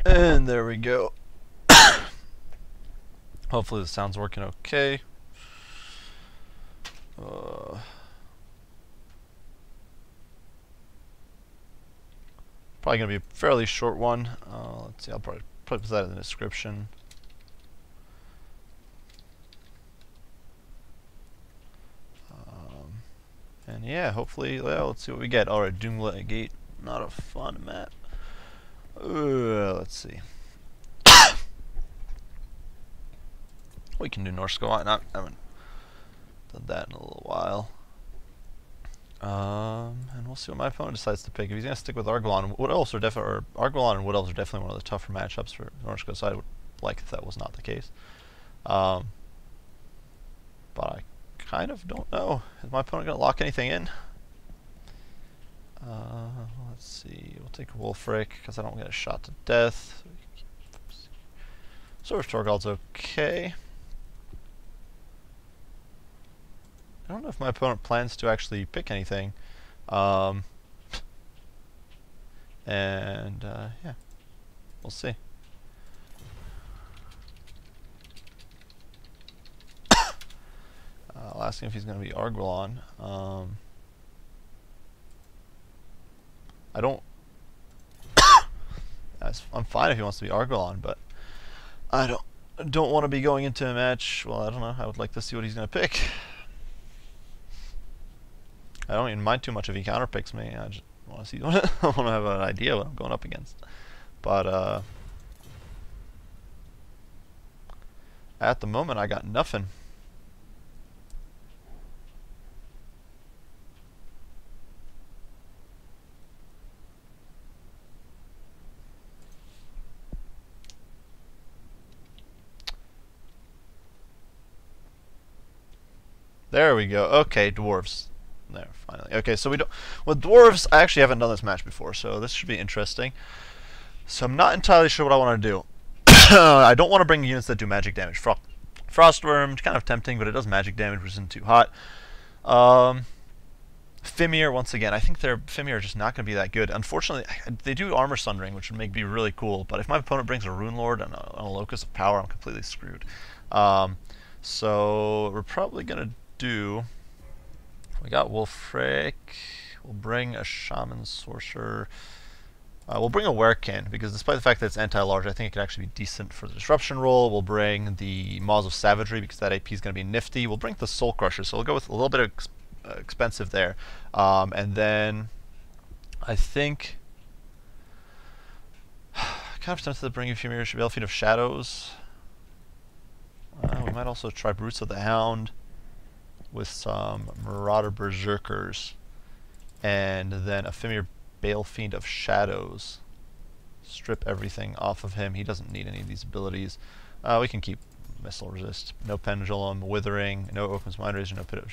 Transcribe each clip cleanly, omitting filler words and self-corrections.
And there we go. Hopefully the sound's working okay. Probably going to be a fairly short one. Let's see, I'll probably put that in the description. And yeah, hopefully, well, let's see what we get. Alright, Doomlet Gate, not a fun map. Let's see. We can do Norsko. I haven't done that in a little while. And we'll see what my opponent decides to pick. If he's going to stick with Argolon, Wood Elves are definitely, or Argolon and Wood Elves are definitely one of the tougher matchups for Norsko, so I would like if that was not the case. But I kind of don't know. Is my opponent going to lock anything in? Let's see. We'll take Wolfric because I don't get a shot to death. Sort of Torgald's okay. I don't know if my opponent plans to actually pick anything. Yeah, we'll see. I'll ask him if he's going to be Argolon. I don't... I'm fine if he wants to be Argolon, but I don't want to be going into a match. Well, I don't know. I would like to see what he's going to pick. I don't even mind too much if he counterpicks me. I just want to see. I want to have an idea what I'm going up against. But at the moment, I got nothing. There we go. Okay, dwarves. There, finally. Okay, so we don't... With dwarves, I actually haven't done this match before, so this should be interesting. So I'm not entirely sure what I want to do. I don't want to bring units that do magic damage. Frostworm, kind of tempting, but it does magic damage, which isn't too hot. Fimir, once again, I think their Fimir are just not going to be that good. Unfortunately, they do armor sundering, which would be really cool, but if my opponent brings a Rune Lord and a Locus of Power, I'm completely screwed. So we're probably going to do... We got Wolfric. We'll bring a Shaman Sorcerer. We'll bring a Werekin, because despite the fact that it's anti-large, I think it could actually be decent for the disruption roll. We'll bring the Maws of Savagery, because that AP is going to be nifty. We'll bring the Soul Crusher, so we'll go with a little bit of expensive there. And then I think... kind of tempted to bring a Fimir Balefeet of Shadows. We might also try Brutes of the Hound with some Marauder Berserkers, and then a Fimir Balefiend of Shadows. Strip everything off of him. He doesn't need any of these abilities. We can keep Missile Resist, no Pendulum, Withering, no Oaken's Mind Razor, no Pit of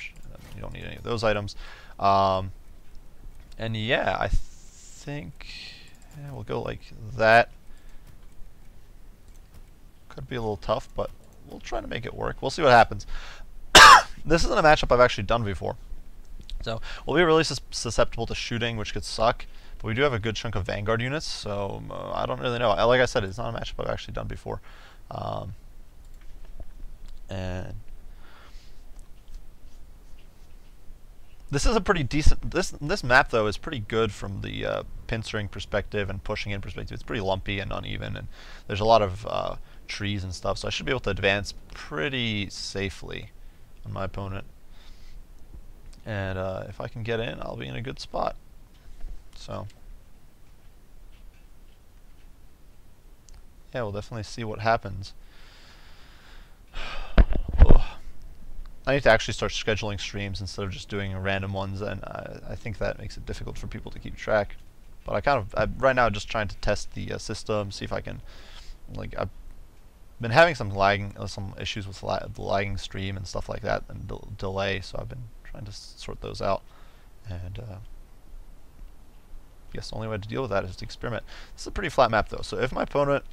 you don't need any of those items. And yeah, I think we'll go like that. Could be a little tough, but we'll try to make it work. We'll see what happens. This isn't a matchup I've actually done before, so we'll be really susceptible to shooting, which could suck. But we do have a good chunk of Vanguard units, so I don't really know. Like I said, it's not a matchup I've actually done before. And this is a pretty decent... This map, though, is pretty good from the pincering perspective and pushing in perspective. It's pretty lumpy and uneven, and there's a lot of trees and stuff, so I should be able to advance pretty safely on my opponent. And if I can get in, I'll be in a good spot. So yeah, we'll definitely see what happens. I need to actually start scheduling streams instead of just doing random ones, and I think that makes it difficult for people to keep track. But I'm right now just trying to test the system, see if I can, like, I've been having some issues with the lagging stream and stuff like that, and delay, so I've been trying to sort those out. And I guess the only way to deal with that is to experiment. This is a pretty flat map, though, so if my opponent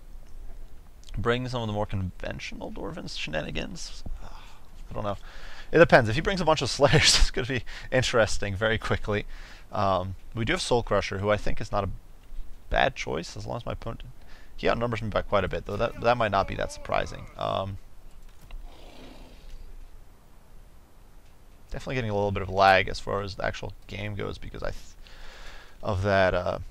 brings some of the more conventional Dwarven shenanigans, I don't know. It depends. If he brings a bunch of Slayers, it's going to be interesting very quickly. We do have Soul Crusher, who I think is not a bad choice, as long as my opponent He outnumbers me by quite a bit, though that might not be that surprising. Definitely getting a little bit of lag as far as the actual game goes because of that.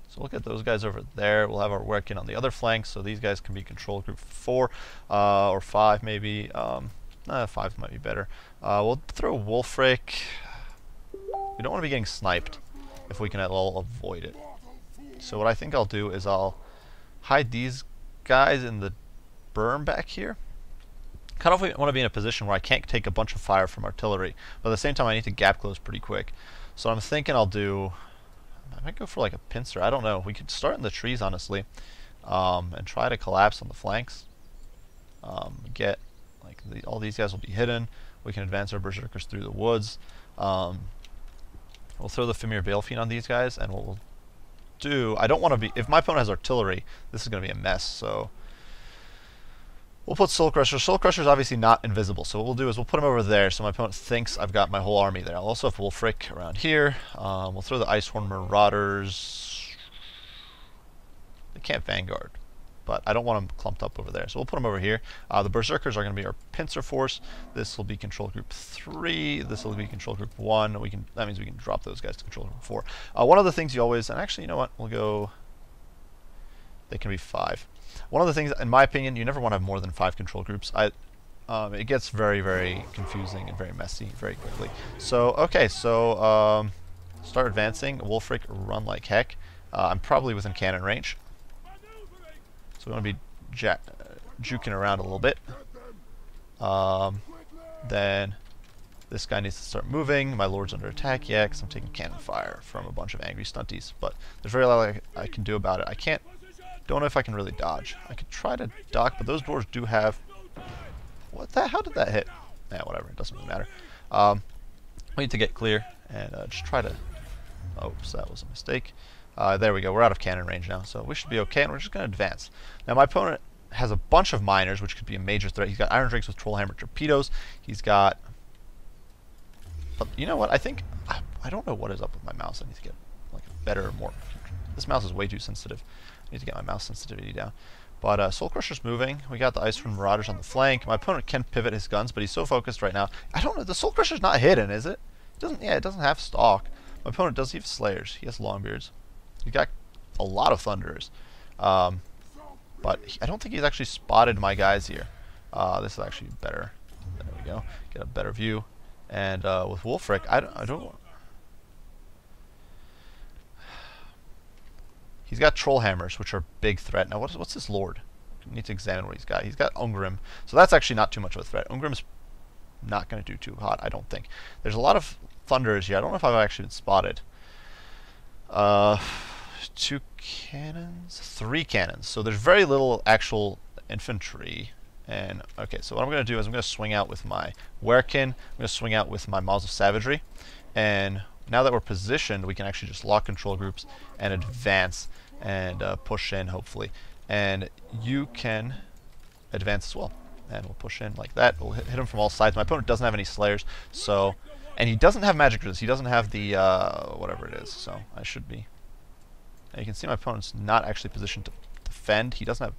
So we'll get those guys over there. We'll have our working on the other flank, so these guys can be control group 4 or 5 maybe. 5 might be better. We'll throw Wolfric. We don't want to be getting sniped if we can at all avoid it. So what I think I'll do is I'll hide these guys in the berm back here. Kind of want to be in a position where I can't take a bunch of fire from artillery, but at the same time I need to gap close pretty quick. So I'm thinking I'll do... I might go for like a pincer. I don't know. We could start in the trees, honestly, and try to collapse on the flanks. Get like all these guys will be hidden. We can advance our berserkers through the woods. We'll throw the Fimir Balefiend on these guys, and what we'll do... I don't want to be... If my opponent has artillery, this is going to be a mess, so... We'll put Soul Crusher. Soul Crusher is obviously not invisible, so what we'll do is we'll put him over there so my opponent thinks I've got my whole army there. I'll also have Wolfric around here. We'll throw the Icehorn Marauders. They can't Vanguard, but I don't want them clumped up over there, so we'll put them over here. The Berserkers are going to be our pincer force. This will be control group 3. This will be control group 1. That means we can drop those guys to control group 4. One of the things you always... And actually, you know what? We'll go... They can be 5. One of the things, in my opinion, you never want to have more than 5 control groups. It gets very, very confusing and very messy very quickly. So, okay, so start advancing. Wolfric, run like heck. I'm probably within cannon range. So we want to be juking around a little bit. Then this guy needs to start moving. My lord's under attack, yeah, because I'm taking cannon fire from a bunch of angry stunties. But there's very little I can do about it. Don't know if I can really dodge. I could try to duck, but those dwarves do have... How did that hit? Yeah, whatever. It doesn't really matter. We need to get clear and just try to... Oops, that was a mistake. There we go. We're out of cannon range now, so we should be okay, and we're just going to advance. Now, my opponent has a bunch of miners, which could be a major threat. He's got Iron Drakes with Trollhammer torpedoes. He's got... But you know what? I think... I don't know what is up with my mouse. I need to get like a better, more... This mouse is way too sensitive. I need to get my mouse sensitivity down. But Soul Crusher's moving. We got the Icewind Marauders on the flank. My opponent can pivot his guns, but he's so focused right now. I don't know. The Soul Crusher's not hidden, is it? It doesn't have stalk. My opponent does have Slayers. He has Longbeards. He's got a lot of Thunderers. But I don't think he's actually spotted my guys here. This is actually better. There we go. Get a better view. And with Wolfric, I don't... He's got Troll Hammers, which are a big threat. Now, what's his lord? We need to examine what he's got. He's got Ungrim, so that's actually not too much of a threat. Ungrim's not going to do too hot, I don't think. There's a lot of Thunderers here. I don't know if I've actually been spotted. 2 cannons? 3 cannons. So there's very little actual infantry. And, okay, so what I'm going to do is I'm going to swing out with my Werkin. I'm going to swing out with my Maws of Savagery. And now that we're positioned, we can actually just lock control groups and advance and push in, hopefully. And you can advance as well. And we'll push in like that. We'll hit him from all sides. My opponent doesn't have any Slayers, so... And he doesn't have magic resist. He doesn't have the, whatever it is, so I should be... And you can see my opponent's not actually positioned to defend. He doesn't have...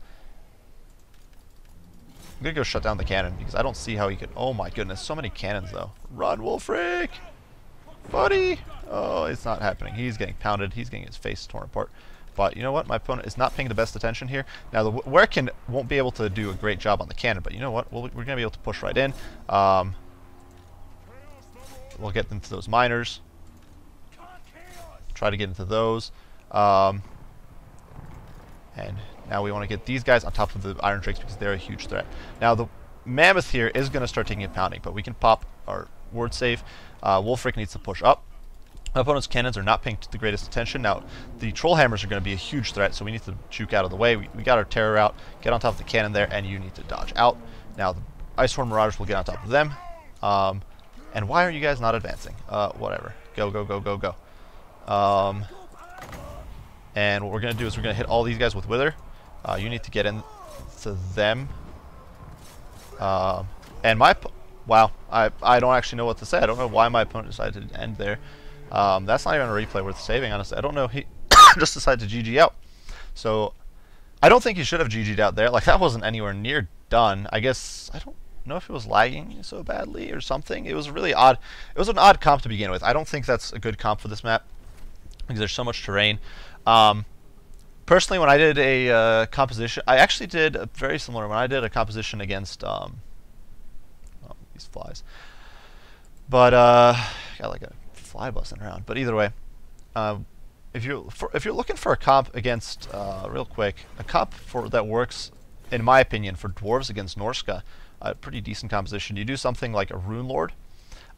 I'm going to go shut down the cannon, because I don't see how he could... Oh my goodness, so many cannons, though. Run, Wolfric! Buddy! Oh, it's not happening. He's getting pounded. He's getting his face torn apart. But you know what? My opponent is not paying the best attention here. Now, the Werkin won't be able to do a great job on the cannon, but you know what? We're going to be able to push right in. We'll get into those miners. Try to get into those. And now we want to get these guys on top of the Iron Drakes because they're a huge threat. Now, the Mammoth here is going to start taking a pounding, but we can pop our ward save. Wolfric needs to push up. My opponent's cannons are not paying the greatest attention. Now, the Troll Hammers are going to be a huge threat, so we need to juke out of the way. We got our terror out, get on top of the cannon there, and you need to dodge out. Now, the Icehorn Marauders will get on top of them. And why are you guys not advancing? Whatever. Go, go, go, go, go. And what we're going to do is we're going to hit all these guys with Wither. You need to get into them. And my... Wow, I don't actually know what to say. I don't know why my opponent decided to end there. That's not even a replay worth saving, honestly. I don't know. He just decided to GG out. So I don't think he should have GG'd out there. Like, that wasn't anywhere near done. I guess, I don't know if it was lagging so badly or something. It was really odd. It was an odd comp to begin with. I don't think that's a good comp for this map because there's so much terrain. Personally, when I did a composition, I actually did a very similar. When I did a composition against oh, these flies, but got like a fly buzzing around. But either way, if you're looking for a comp against real quick, a comp that works, in my opinion, for dwarves against Norska, a pretty decent composition. You do something like a Rune Lord.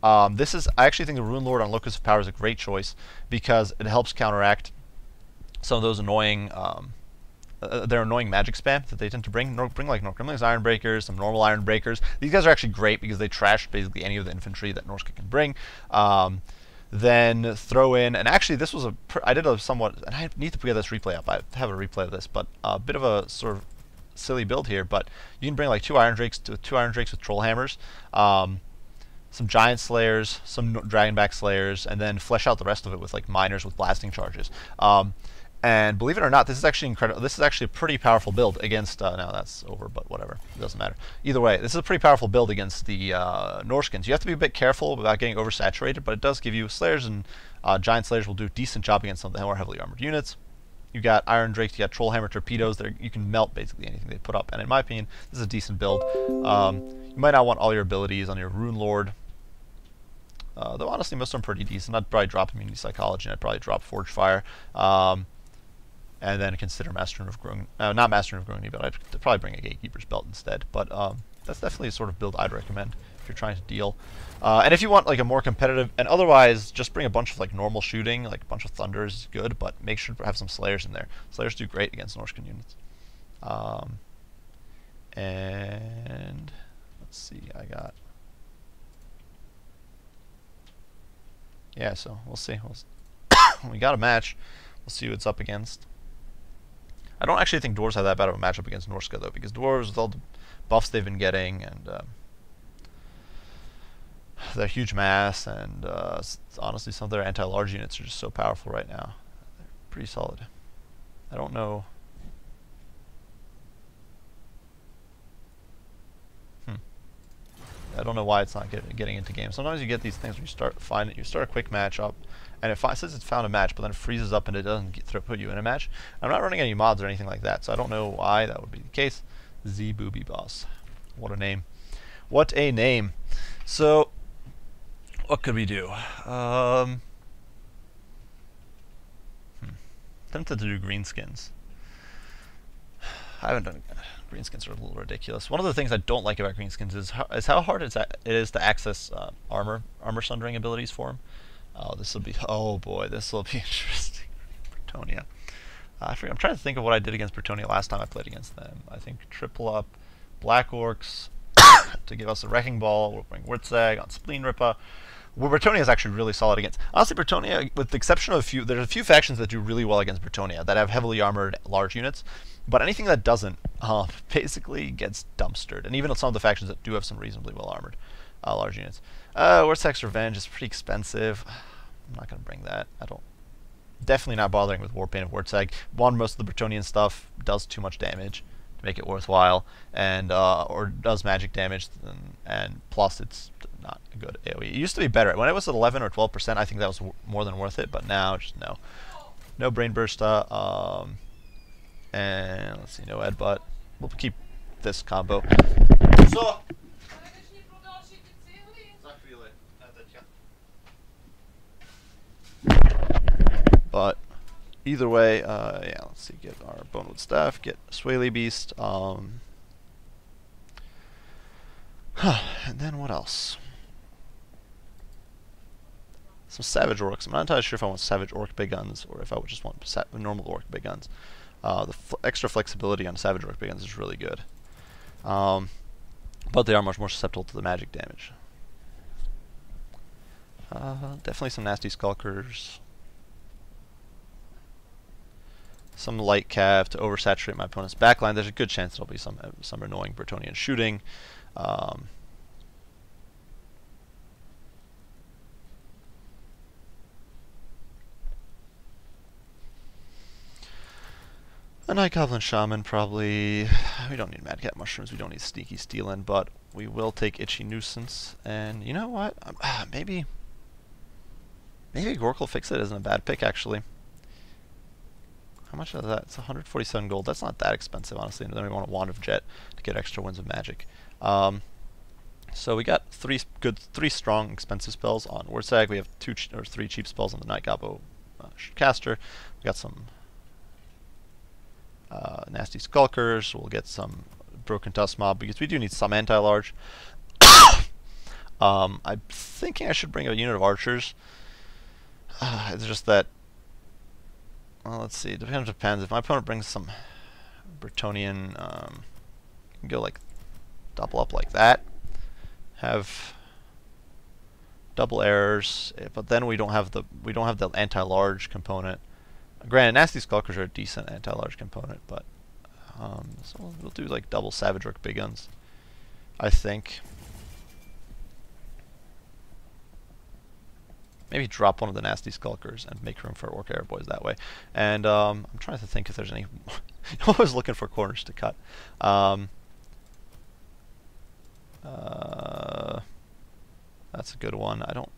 I actually think the Rune Lord on Locus of Power is a great choice because it helps counteract some of those annoying, their annoying magic spam that they tend to bring. Bring like Norcrimling's Iron Breakers, some normal Iron Breakers. These guys are actually great because they trash basically any of the infantry that Norska can bring. Then throw in, and actually this was I did a somewhat, and I need to get this replay up. I have a replay of this, but a bit of a sort of silly build here. But you can bring like two Iron Drakes with Troll Hammers. Some Giant Slayers, some Dragonback Slayers, and then flesh out the rest of it with like Miners with Blasting Charges. And believe it or not, this is actually incredible. This is actually a pretty powerful build against. Now that's over, but whatever. It doesn't matter. Either way, this is a pretty powerful build against the Norskins. You have to be a bit careful about getting oversaturated, but it does give you Slayers, and Giant Slayers will do a decent job against some of the more heavily armored units. You got Iron Drakes, you got Trollhammer Torpedoes. You can melt basically anything they put up. And in my opinion, this is a decent build. You might not want all your abilities on your Rune Lord. Though honestly, most of them are pretty decent. I'd probably drop Immunity Psychology, and I'd probably drop Forge Fire. And then consider Mastering of Grung, not Mastering of Grungni, but I'd probably bring a Gatekeeper's Belt instead. But that's definitely a sort of build I'd recommend if you're trying to deal. And if you want like a more competitive, and otherwise just bring a bunch of like normal shooting, like a bunch of Thunders is good, but make sure to have some Slayers in there. Slayers do great against Norscan units. And let's see, yeah, so we'll see. We got a match. We'll see who it's up against. I don't actually think Dwarves have that bad of a matchup against Norska, though, because Dwarves, with all the buffs they've been getting, and their huge mass, and honestly, some of their anti-large units are just so powerful right now. They're pretty solid. I don't know. I don't know why it's not getting into games. Sometimes you get these things where you start a quick match up, and it says it's found a match, but then it freezes up and it doesn't put you in a match. I'm not running any mods or anything like that, so I don't know why that would be the case. Z Booby Boss. What a name. What a name. So, what could we do? Tempted to do greenskins. I haven't done greenskins are a little ridiculous. One of the things I don't like about greenskins is how hard it is to access armor sundering abilities for them. Oh boy, this will be interesting. Bretonnia. I'm trying to think of what I did against Bretonnia last time I played against them. I think triple up Black Orcs to give us a Wrecking Ball. We'll bring Wurtzag on Spleen Ripper. Well, Bretonnia is actually really solid against. Honestly, Bretonnia, with the exception of there's a few factions that do really well against Bretonnia that have heavily armored large units, but anything that doesn't basically gets dumpstered. And even some of the factions that do have some reasonably well armored large units. Wurzag's Revenge is pretty expensive. I'm not going to bring that. Definitely not bothering with Warpaint of Wurzag. Most of the Bretonian stuff does too much damage to make it worthwhile, and or does magic damage, and plus it's not a good AoE. It used to be better. When it was at 11 or 12%, I think that was more than worth it, but now, just no. No Brain Bursta, and let's see, no Headbutt. We'll keep this combo. So, but either way, yeah, let's see, get our Bonewood Staff, get Swaley Beast, and then what else? Some Savage Orcs. I'm not entirely sure if I want Savage Orc Big Guns or if I would just want normal Orc Big Guns. The extra flexibility on Savage Orc Big Guns is really good. But they are much more susceptible to the magic damage. Definitely some nasty Skulkers. Some light cav to oversaturate my opponent's backline. There's a good chance there'll be some annoying Bretonian shooting. A Night Goblin Shaman, probably. We don't need Madcap Mushrooms, we don't need Sneaky Stealin', but we will take Itchy Nuisance. And you know what? Maybe Gork'll Fix It isn't a bad pick, actually. How much is that? It's 147 gold. That's not that expensive, honestly. And then we want a Wand of Jet to get extra Winds of Magic. So we got three strong, expensive spells on Wardsag. We have 3 cheap spells on the Night Goblin caster. We got some nasty Skulkers. We'll get some Broken Tusk Mob because we do need some anti-large. I'm thinking I should bring a unit of archers. It's just that, well, let's see. Depends. If my opponent brings some Bretonnian, you can go like double up like that. Have double errors, but then we don't have the anti-large component. Granted, nasty Skulkers are a decent anti-large component, but so we'll do like double Savage Orc big guns, I think. Maybe drop one of the nasty Skulkers and make room for Orc Air Boys that way. And I'm trying to think if there's any. I'm always looking for corners to cut. That's a good one. I don't.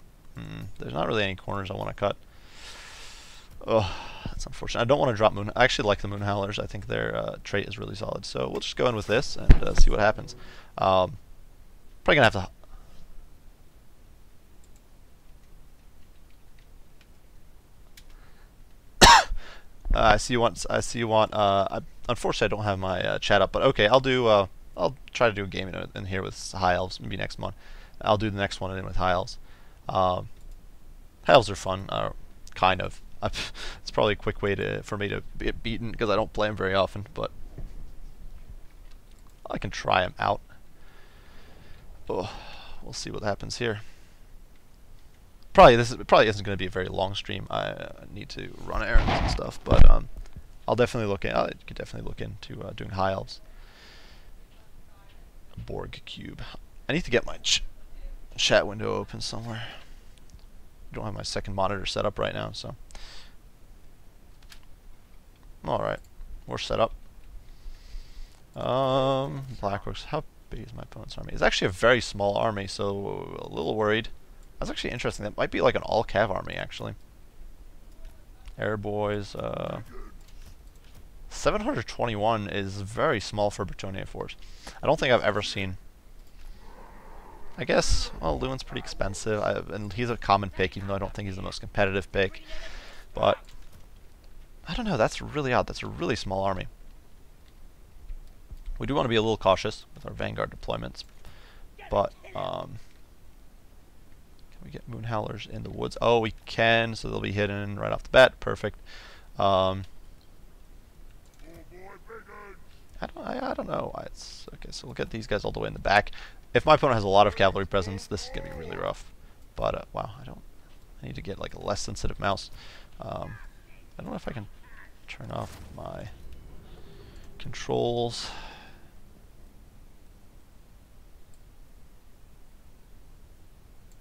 There's not really any corners I want to cut. Oh, that's unfortunate. I don't want to drop Moon. I actually like the Moon Howlers. I think their trait is really solid. So we'll just go in with this and see what happens. Probably gonna have to. I see you want. Unfortunately, I don't have my chat up, but okay, I'll do. I'll try to do a game in here with High Elves. Maybe next month. I'll do the next one in with High Elves. High Elves are fun, kind of. It's probably a quick way for me to get beaten because I don't play them very often, but I can try them out. Oh, we'll see what happens here. This isn't going to be a very long stream. I need to run errands and stuff, but I'll definitely look in. I could definitely look into doing High Elves. Borg Cube. I need to get my chat window open somewhere. I don't have my second monitor set up right now, so. Alright, we're set up. Blackrooks. How big is my opponent's army? It's actually a very small army, so a little worried. That's actually interesting. That might be like an all-cav army, actually. Airboys. 721 is very small for Bretonnia force. I don't think I've ever seen. I guess, well, Lewin's pretty expensive, and he's a common pick, even though I don't think he's the most competitive pick. But, I don't know, that's really odd. That's a really small army. We do want to be a little cautious with our Vanguard deployments. But, can we get Moon Howlers in the woods? Oh, we can, so they'll be hidden right off the bat. Perfect. I don't know. It's okay, so we'll get these guys all the way in the back. If my opponent has a lot of cavalry presence, this is gonna be really rough. But wow, I need to get like a less sensitive mouse. I don't know if I can turn off my controls.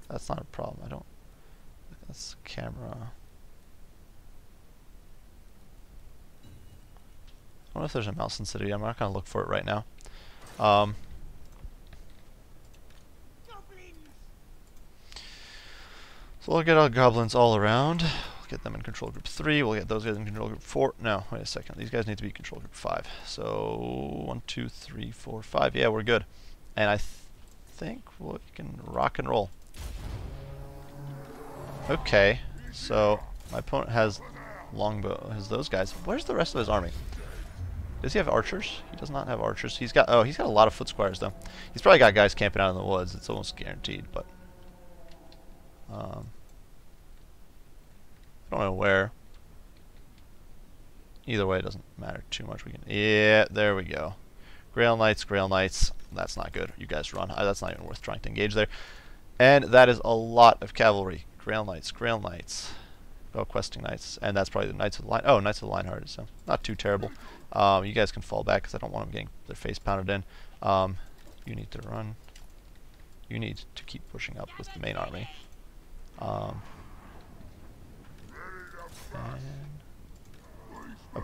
That's not a problem. I don't. That's camera. I don't know if there's a mouse sensitivity. I'm not going to look for it right now. So we'll get our goblins all around. We'll get them in control group 3. We'll get those guys in control group 4. No, wait a second. These guys need to be control group 5. So 1, 2, 3, 4, 5. Yeah, we're good. And I think we can rock and roll. Okay, so my opponent has longbow. Has those guys? Where's the rest of his army? Does he have archers? He does not have archers. He's got a lot of foot squires though. He's probably got guys camping out in the woods. It's almost guaranteed, but I don't know where. Either way, it doesn't matter too much. We can. Yeah, there we go. Grail Knights, Grail Knights. That's not good. You guys run. That's not even worth trying to engage there. And that is a lot of cavalry. Grail Knights, Grail Knights. Oh, Questing Knights. And that's probably the Knights of the Line. Oh, Knights of the Linehearted, so not too terrible. You guys can fall back because I don't want them getting their face pounded in. You need to run. You need to keep pushing up with the main army. Oh,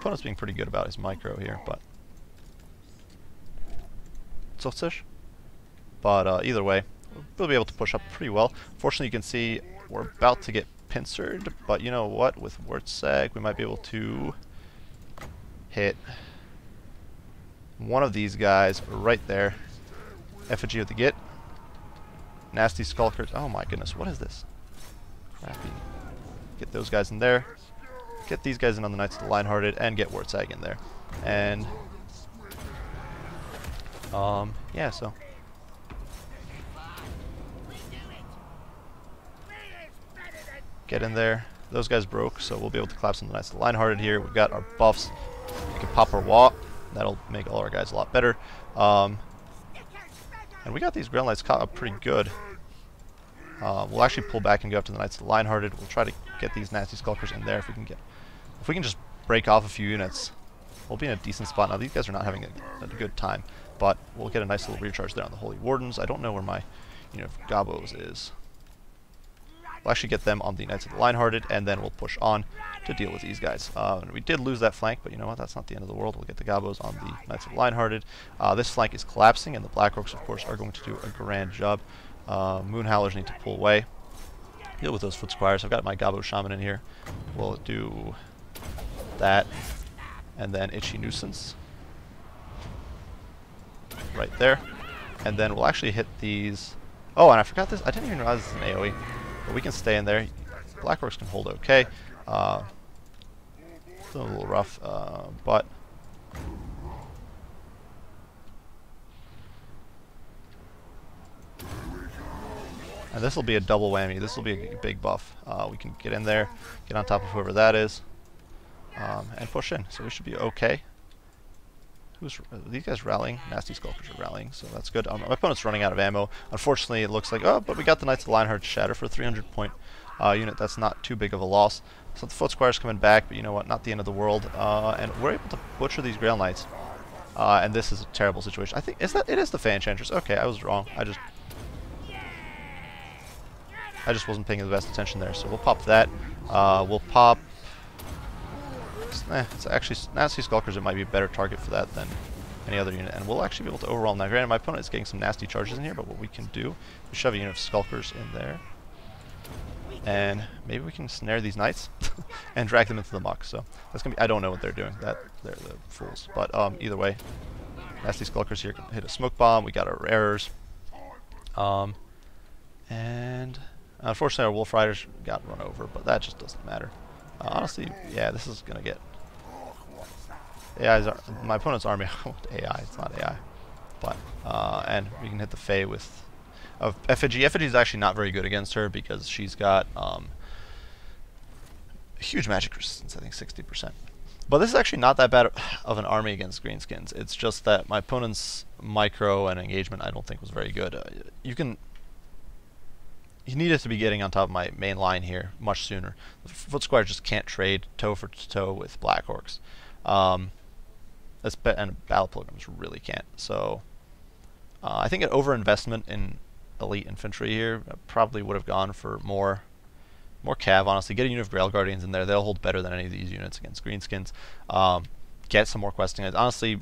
opponent's being pretty good about his micro here, but either way, we'll be able to push up pretty well. Fortunately, you can see we're about to get pincered, but you know what? With Wurtzag, we might be able to hit one of these guys right there. Effigy of the Git. Nasty Skulkers. Oh my goodness, what is this? Crappy. Get those guys in there. Get these guys in on the Knights of the Lion-Hearted, and get Wurtzag in there. And yeah, so get in there. Those guys broke, so we'll be able to collapse on the Knights of the Lion-Hearted here. We've got our buffs. We can pop our Wa. That'll make all our guys a lot better. And we got these Grail Knights caught up pretty good. We'll actually pull back and go up to the Knights of the Lion-Hearted. We'll try to get these nasty Skulkers in there if we can just break off a few units. We'll be in a decent spot. Now these guys are not having a good time, but we'll get a nice little recharge there on the Holy Wardens. I don't know where my unit of Gabos is. We'll actually get them on the Knights of the Lion-Hearted, and then we'll push on to deal with these guys. We did lose that flank, but you know what? That's not the end of the world. We'll get the Gabos on the Knights of the Lion-Hearted. This flank is collapsing, and the Black Orcs, of course, are going to do a grand job. Moon Howlers need to pull away. Deal with those Foot Squires. I've got my Gabo Shaman in here. We'll do that, and then Itchy Nuisance. Right there. And then we'll actually hit these... Oh, and I forgot this. I didn't even realize this is an AoE. But we can stay in there. Black Orcs can hold okay. Still a little rough, but... And this will be a double whammy. This will be a big buff. We can get in there, get on top of whoever that is, and push in. So we should be okay. These guys rallying? Nasty Skulkers are rallying, so that's good. My opponent's running out of ammo. Unfortunately, it looks like, oh, but we got the Knights of the Lionheart Shatter for a 300-point unit. That's not too big of a loss. So the Foot Squire's coming back, but you know what? Not the end of the world. And we're able to butcher these Grail Knights. And this is a terrible situation. I think it is the Fan Enchantress. Okay, I was wrong. I just wasn't paying the best attention there. So we'll pop that. We'll pop. It's actually Nasty Skulkers. It might be a better target for that than any other unit, and we'll actually be able to overwhelm that. Granted, my opponent is getting some nasty charges in here, but what we can do is shove a unit of Skulkers in there, and maybe we can snare these Knights and drag them into the muck. So that's gonna be. I don't know what they're doing. They're the fools. But either way, Nasty Skulkers here can hit a smoke bomb. We got our errors, and unfortunately our Wolf Riders got run over, but that just doesn't matter. Honestly, yeah, this is gonna get. My opponent's army. AI, it's not AI, but and we can hit the Fae with Effigy. Effigy is actually not very good against her because she's got huge magic resistance. I think 60%. But this is actually not that bad of an army against greenskins. It's just that my opponent's micro and engagement I don't think was very good. He needed to be getting on top of my main line here much sooner. The Foot Squire just can't trade toe for toe with Black Orcs. And Battle Pilgrims really can't. So I think an overinvestment in elite infantry here probably would have gone for more cav, honestly. Get a unit of Grail Guardians in there. They'll hold better than any of these units against greenskins. Get some more questing. Honestly,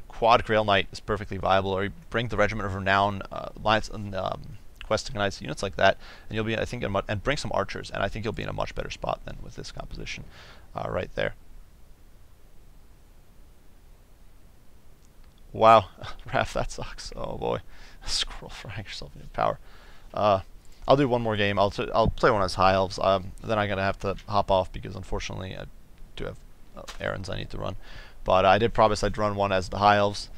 quad Grail Knight is perfectly viable, or you bring the Regiment of Renown, Alliance, and questing Knights, units like that, and you'll be, I think, and bring some archers, and I think you'll be in a much better spot than with this composition right there. Wow, Raph, that sucks. Oh boy, scroll frag yourself into power. I'll do one more game. I'll play one as High Elves. Then I'm gonna have to hop off because unfortunately I do have errands I need to run. But I did promise I'd run one as the High Elves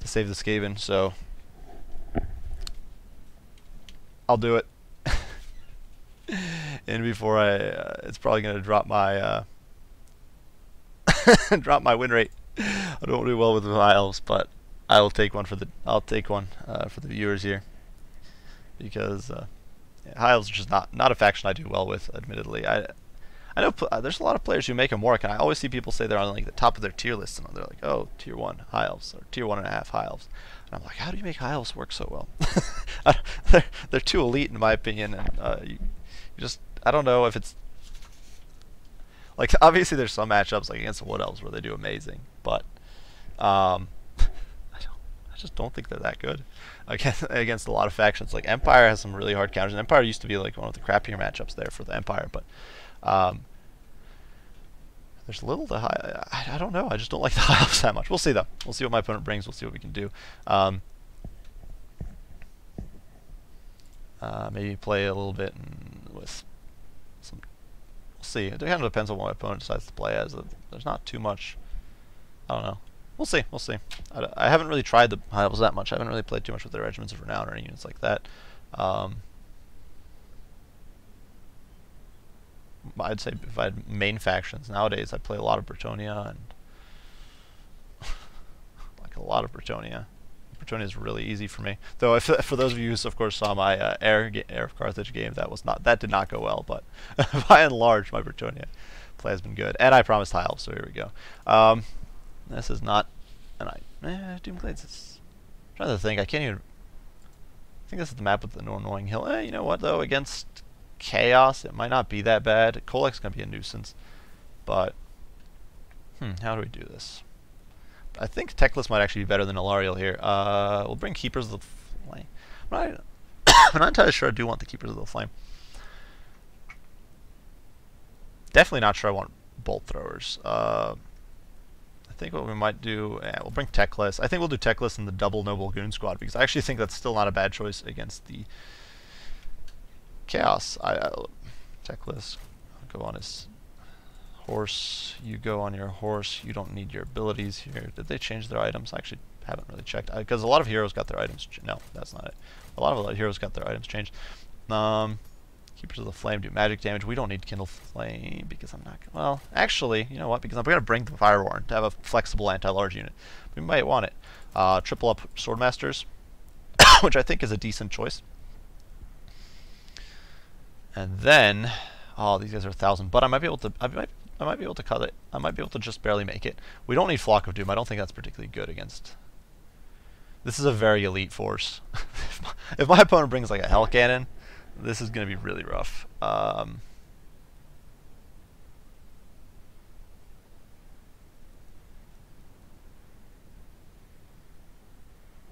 to save the Skaven, so I'll do it. And before it's probably gonna drop my drop my win rate. I don't do well with the High Elves, but I will take one for the for the viewers here, because High Elves are just not a faction I do well with. Admittedly, I know there's a lot of players who make them work, and I always see people say they're on like the top of their tier list, and they're like, oh, tier 1 High Elves or tier 1.5 High Elves, and I'm like, how do you make High Elves work so well? They're too elite in my opinion, and you just, I don't know if it's Like, obviously there's some matchups like against the Wood Elves where they do amazing, but I just don't think they're that good against a lot of factions. Like Empire has some really hard counters. And Empire used to be like one of the crappier matchups there for the Empire, but there's little to high. I don't know. I just don't like the High Elves that much. We'll see though. We'll see what my opponent brings. We'll see what we can do. Maybe play a little bit with some. We'll see. It kind of depends on what my opponent decides to play as. There's not too much. I don't know. We'll see. We'll see. I haven't really tried the High Elves that much. I haven't really played too much with their Regiments of Renown or any units like that. I'd say if I had main factions nowadays, I'd play a lot of Bretonia and like a lot of Bretonia. Bretonia is really easy for me. Though, for those of you who, of course, saw my Heir of Carthage game, that did not go well. But by and large, my Bretonia play has been good, and I promised High Elves, so here we go. This is not, Doomglades. I'm trying to think. I can't even. I think this is the map with the annoying hill. You know what though? Against Chaos, it might not be that bad. Kolek's gonna be a nuisance, but how do we do this? I think Teclis might actually be better than Alariel here. We'll bring Keepers of the Flame. I'm not entirely sure I do want the Keepers of the Flame. Definitely not sure I want Bolt Throwers. I think what we might do, we'll bring Teclis. I think we'll do Teclis in the double Noble Goon Squad because I actually think that's still not a bad choice against the Chaos. Teclis, go on his horse. You go on your horse. You don't need your abilities here. Did they change their items? I actually haven't really checked because a lot of heroes got their items. No, that's not it. A lot of heroes got their items changed. Keepers of the Flame do magic damage. We don't need Kindle Flame because I'm not. Well, actually, you know what? Because I'm going to bring the Fireborn to have a flexible anti-large unit. We might want it. Triple up Swordmasters, which I think is a decent choice. And then, these guys are 1,000, but I might be able to. I might be able to cut it. I might be able to just barely make it. We don't need Flock of Doom. I don't think that's particularly good against. This is a very elite force. If my opponent brings like a Hell Cannon, this is going to be really rough.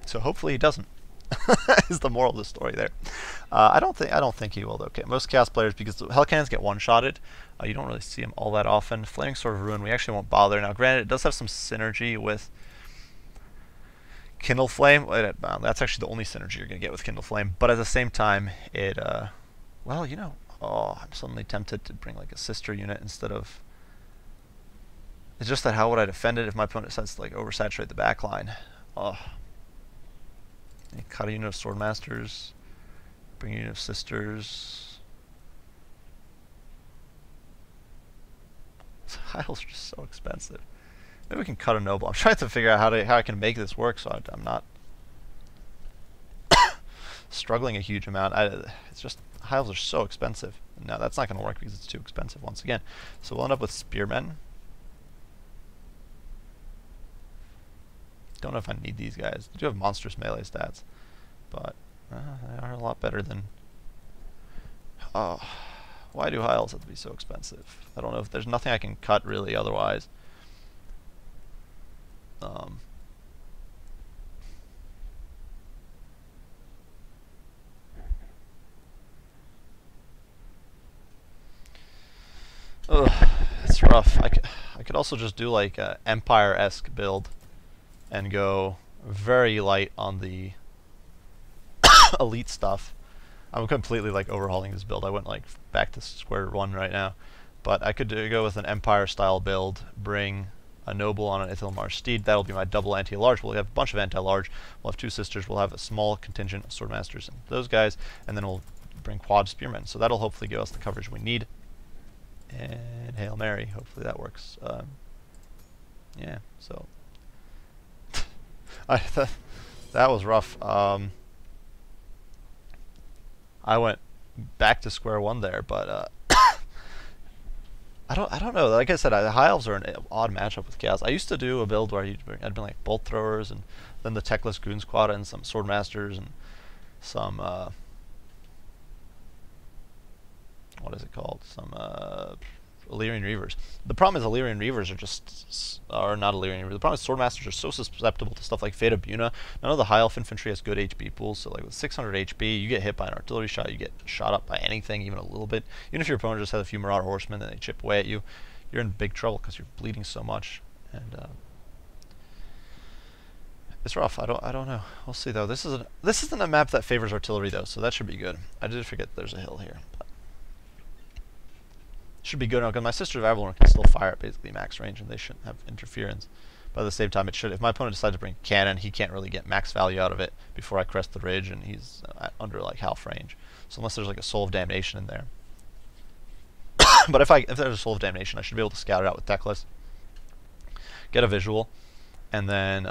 So hopefully he doesn't. Is the moral of the story there? I don't think he will though. Okay, most Chaos players, because the Hell Cannons get one-shotted, you don't really see them all that often. Flaming Sword of Ruin, we actually won't bother. Now, granted, it does have some synergy with Kindle Flame. That's actually the only synergy you're going to get with Kindle Flame. But at the same time, it, well, you know, I'm suddenly tempted to bring like a sister unit instead of. It's just that how would I defend it if my opponent decides to like oversaturate the backline? Cut a unit of Swordmasters, bring a unit of Sisters. Tiles are just so expensive. Maybe we can cut a Noble. I'm trying to figure out how I can make this work so I'm not struggling a huge amount. It's just, Tiles are so expensive. No, that's not going to work because it's too expensive once again. So we'll end up with Spearmen. Don't know if I need these guys. They do have monstrous melee stats, but they are a lot better than. Why do High Elves have to be so expensive? I don't know if there's nothing I can cut really otherwise. It's rough. I could also just do like a Empire-esque build and go very light on the elite stuff. I'm completely like overhauling this build. I went like back to square one right now. But I could go with an Empire style build, bring a Noble on an Ithilmar Steed. That'll be my double anti-large. We'll have a bunch of anti-large. We'll have two sisters. We'll have a small contingent of Swordmasters and those guys. And then we'll bring quad Spearmen. So that'll hopefully give us the coverage we need. And Hail Mary. Hopefully that works. Yeah, so. That was rough. I went back to square one there, but I don't know. Like I said, High Elves are an odd matchup with Chaos. I used to do a build where I'd been like Bolt Throwers and then the Techless Goon Squad and some Swordmasters and some what is it called? Some Illyrian Reavers. The problem is Illyrian Reavers are not Illyrian Reavers. The problem is Swordmasters are so susceptible to stuff like Fate of Buna. None of the high elf infantry has good HP pools, so like with 600 HP, you get hit by an artillery shot, you get shot up by anything, even a little bit. Even if your opponent just has a few Marauder Horsemen and they chip away at you, you're in big trouble because you're bleeding so much. And it's rough. I don't know. We'll see though. This isn't a map that favors artillery though, so that should be good. I did forget there's a hill here. But should be good now because my Sister of Avalon can still fire at basically max range and they shouldn't have interference. But at the same time, it should. If my opponent decides to bring cannon, he can't really get max value out of it before I crest the ridge, and he's under like half range. So unless there's like a Soul of Damnation in there. But if there's a Soul of Damnation, I should be able to scout it out with Teclis, get a visual, and then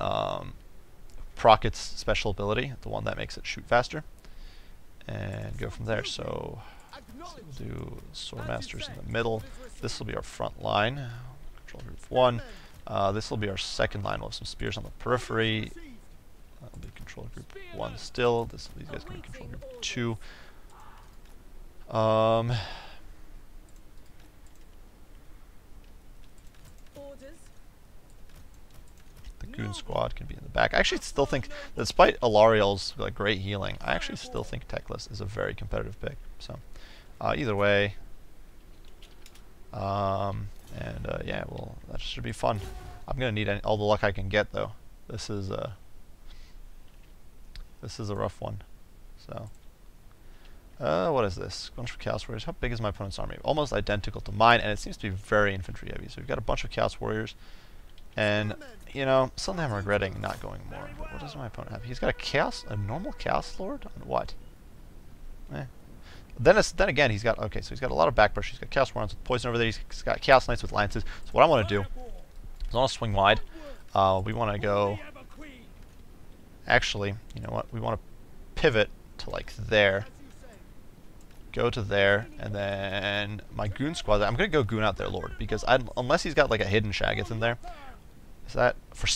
proc its special ability, the one that makes it shoot faster, and go from there. So we'll do Swordmasters in the middle. This will be our front line. Control group 1. This will be our second line. We'll have some spears on the periphery. That'll be control group 1 still. These guys can be control group 2. The Goon Squad can be in the back. I actually still think, despite Alariel's like great healing, I actually still think Teclis is a very competitive pick. So either way, yeah, well, that should be fun. I'm gonna need all the luck I can get though. This is a rough one. So what is this? Bunch of Chaos Warriors. How big is my opponent's army? Almost identical to mine, and it seems to be very infantry heavy. So we've got a bunch of Chaos Warriors, and you know, suddenly I'm regretting not going more. But what does my opponent have? He's got a normal Chaos Lord on what? Then again, he's got, okay, so he's got a lot of backbrush. He's got Chaos Warriors with poison over there. He's got Chaos Knights with lances. So what I want to do is I want to swing wide. We want to go, actually, you know what? We want to pivot to like there. Go to there, and then my Goon Squad. I'm going to go Goon out there, Lord, because unless he's got like a hidden Shaggoth in there, is that, for a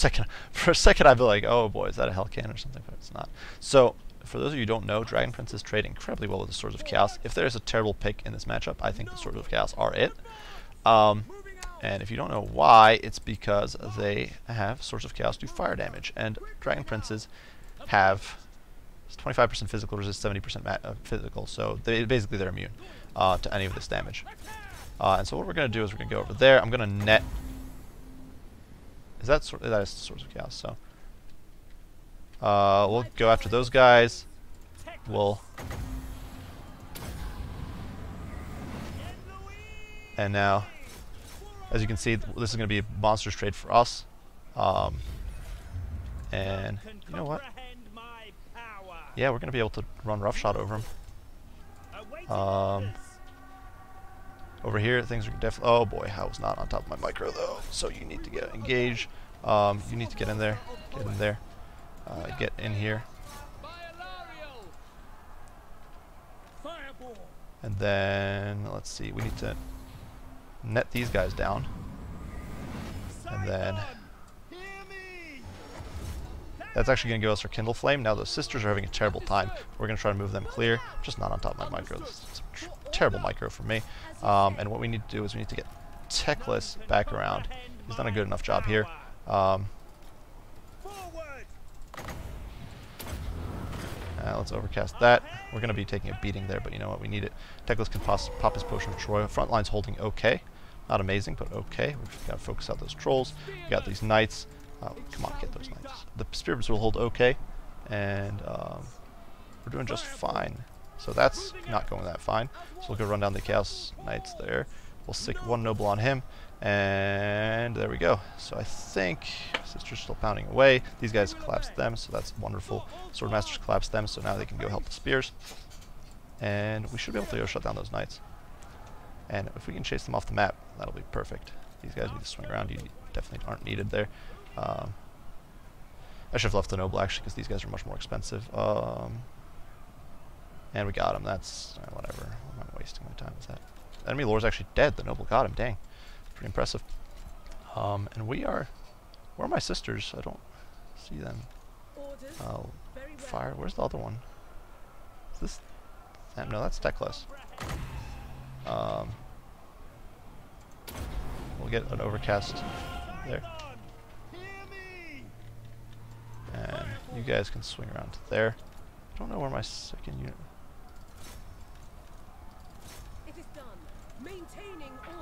second I'd be like, oh boy, is that a Hellcan or something, but it's not. So, for those of you who don't know, Dragon Princes trade incredibly well with the Swords of Chaos. If there's a terrible pick in this matchup, I think the Swords of Chaos are it. And if you don't know why, it's because they have Swords of Chaos do fire damage, and Dragon Princes have 25% physical resist, 70% physical, so basically they're immune to any of this damage. And so what we're going to do is we're going to go over there. I'm going to net. That is the Swords of Chaos. So we'll go after those guys. And now, as you can see, this is going to be a monsters trade for us. And you know what? Yeah, we're going to be able to run roughshod over him. Over here, things are definitely... Oh boy, I was not on top of my micro though. So you need to get engaged. You need to get in there. Get in there. Get in here. And then, let's see, we need to net these guys down. And then... That's actually going to give us our Kindle Flame. Now the sisters are having a terrible time. We're going to try to move them clear. Just not on top of my micro. This is a terrible micro for me. And what we need to do is we need to get Teclis back around. He's done a good enough job here. Let's overcast that. We're going to be taking a beating there, but you know what? We need it. Teclis can pop his Potion of Troy. Front line's holding okay. Not amazing, but okay. We've got to focus out those trolls. We got these knights. Come on, get those knights. The spirits will hold okay, and we're doing just fine. So that's not going that fine. So we'll go run down the Chaos Knights there. We'll stick one noble on him, and there we go. So I think Sister's still pounding away. These guys collapsed them, so that's wonderful. Swordmasters collapsed them, so now they can go help the spears. And we should be able to go shut down those knights. And if we can chase them off the map, that'll be perfect. These guys need to swing around. You definitely aren't needed there. I should have left the noble actually, because these guys are much more expensive. And we got him. That's whatever. I'm not wasting my time with that. The enemy lord's actually dead. The noble got him. Dang, pretty impressive. And we are. Where are my sisters? I don't see them. Fire. Where's the other one? Is this? No, that's Teclis. get an overcast there. And you guys can swing around to there. I don't know where my second unit...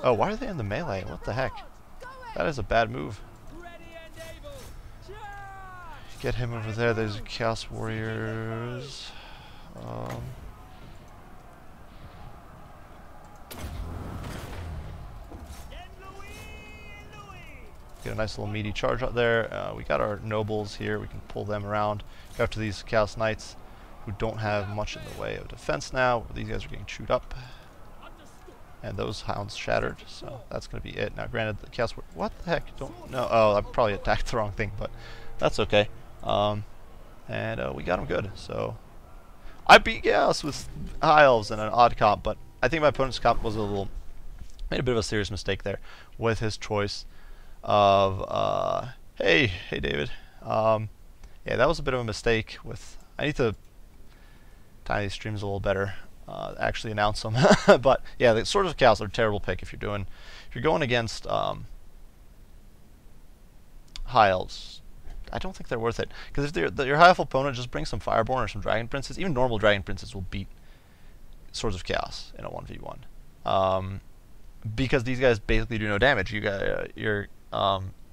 Oh, why are they in the melee? What the heck? That is a bad move. Get him over there. There's Chaos Warriors. Get a nice little meaty charge out there. We got our nobles here. We can pull them around. Go after these Chaos Knights who don't have much in the way of defense now. These guys are getting chewed up. And those hounds shattered, so that's going to be it. Now, granted, the Chaos Warriors... What the heck? Don't know. Oh, I probably attacked the wrong thing, but that's okay. And we got him good, so... I beat Chaos with High Elves and an odd comp, but I think my opponent's comp was made a bit of a serious mistake there with his choice of, hey David. Yeah, that was a bit of a mistake with... I need to time these streams a little better, actually announce them. But yeah, the Swords of Chaos are a terrible pick if you're going against High Elves. I don't think they're worth it, because if your high elf opponent just brings some Fireborn or some Dragon Princes, even normal Dragon Princes will beat Swords of Chaos in a 1v1. Because these guys basically do no damage. You got your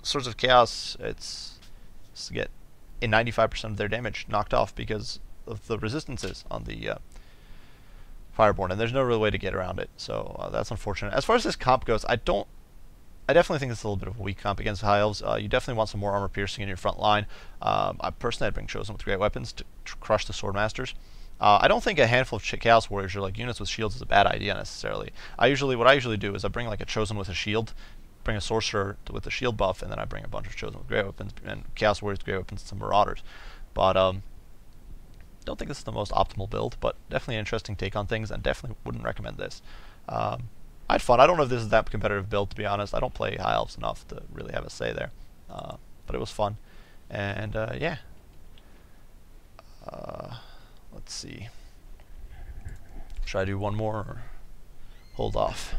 Swords of Chaos, it's get in 95% of their damage knocked off because of the resistances on the Fireborn, and there's no real way to get around it. So that's unfortunate. As far as this comp goes, I definitely think it's a little bit of a weak comp against High Elves. You definitely want some more armor piercing in your front line. I personally, I'd bring Chosen with great weapons to crush the Swordmasters. I don't think a handful of Chaos Warriors or like units with shields is a bad idea necessarily. What I usually do is I bring like a Chosen with a shield, bring a Sorcerer with a shield buff, and then I bring a bunch of Chosen with great weapons and Chaos Warriors with great weapons and some Marauders. But don't think this is the most optimal build, but definitely an interesting take on things, and definitely wouldn't recommend this. I had fun. I don't know if this is that competitive build, to be honest. I don't play High Elves enough to really have a say there. But it was fun. And, yeah. Let's see. Should I do one more or hold off?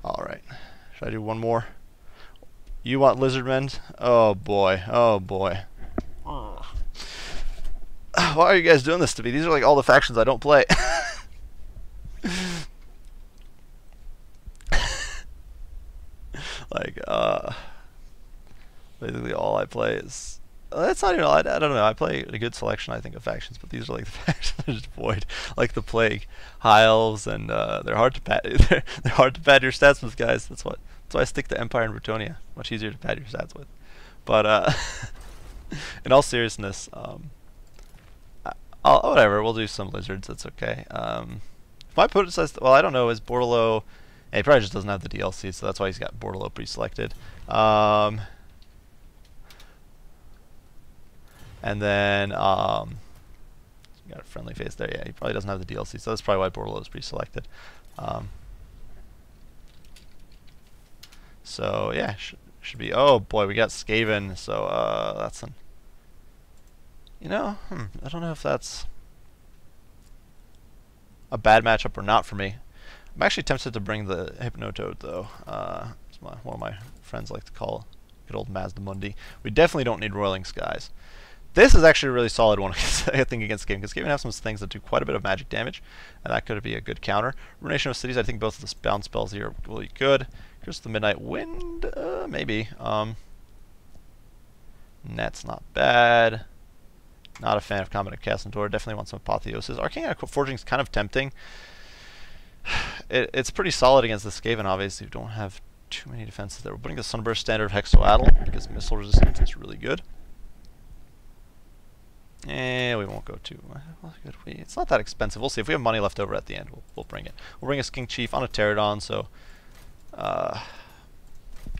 Alright. Should I do one more? You want Lizardmen? Oh boy. Oh boy. Why are you guys doing this to me? These are like all the factions I don't play. Like, basically all I play is... That's not even all. I don't know. I play a good selection, I think, of factions, but these are like the factions that are just void, like the Plague, High Elves, and they're hard to pad. They're hard to pad your stats with, guys. That's why I stick to Empire and Bretonnia. Much easier to pad your stats with. But in all seriousness, whatever. We'll do some lizards. That's okay. If my opponent says, well, I don't know, is Bordello? He probably just doesn't have the DLC, so that's why he's got Bordello pre-selected. And then, got a friendly face there. Yeah, he probably doesn't have the DLC, so that's probably why Bordello is pre-selected. So yeah, should be. Oh boy, we got Skaven. So that's an. You know, I don't know if that's a bad matchup or not for me. I'm actually tempted to bring the Hypnotoad though. As one of my friends like to call good old Mazdamundi. We definitely don't need Roiling Skies. This is actually a really solid one, I think, against Skaven, because Skaven have some things that do quite a bit of magic damage, and that could be a good counter. Ruination of Cities, I think both of the bound spells here are really good. Here's the Midnight Wind, maybe. Net's not bad. Not a fan of Comet of Cassantor. Definitely want some Apotheosis. Arcane Forging is kind of tempting. It's pretty solid against the Skaven, obviously, who don't have too many defenses there. We're putting the Sunburst Standard of Hexoatl, because missile resistance is really good. Eh, we won't go too good. It's not that expensive. We'll see. If we have money left over at the end, we'll bring it. We'll bring a Skink Chief on a Pterodon, so